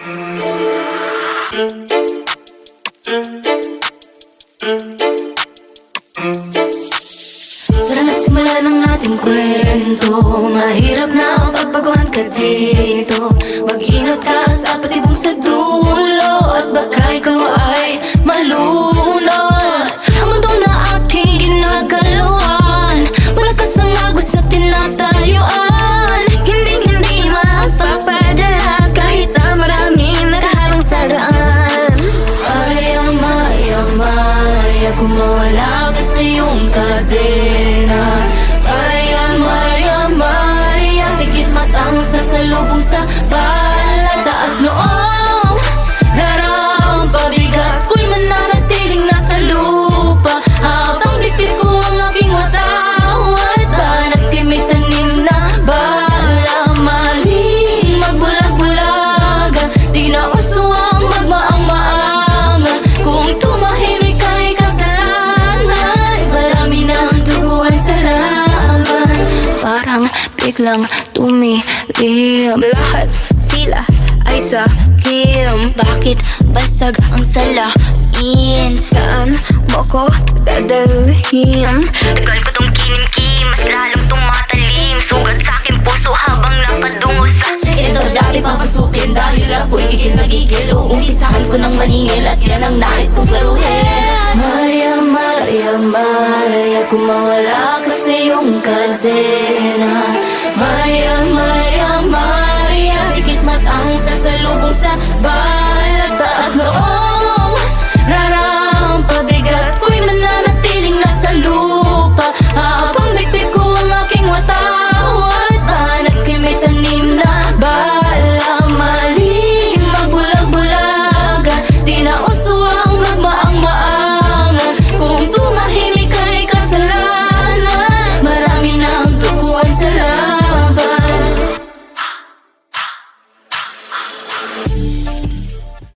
Tara na't simulan ang ating kwento. Mahirap na pagbaguhan ka dito. Mag-ingat ka sa patibong sa dulo, at baka ikaw ay malunod. Ang mundo na aking ginagalawan, wala ka sa agos na tinatayuan. Hindi magpapadala kahit na maraming nakaharang sa daan. Maya, kung mawala ka sa iyong kadena. Maya, higit matang sasalubong sa bala. Taas noong rarang pabigat ko'y mananatiling nasa lupa, habang dipit ko ang aking watawat. Banat ko'y may tanim na bala. Maling magbulag-bulagan, di na uso ang magmaang-maangan. Kung tumahimik kay kasalanan, marami nang duguan sa laban. Parang biglang tumilim, lahat sila ay sakim. Bakit basag ang salain? Saan mo ko dadalhin? Tagal ko tong kinim-kim, mas lalong tumatalim. Sugat sa aking puso habang napadungo sa Ito dati papasukin dahil ako'y gigil-nagigil. Uumpisahan ko ng maningil at yan ang nais kong klaruhin. Maya, kung mawala ka sa iyong kadena. Maya,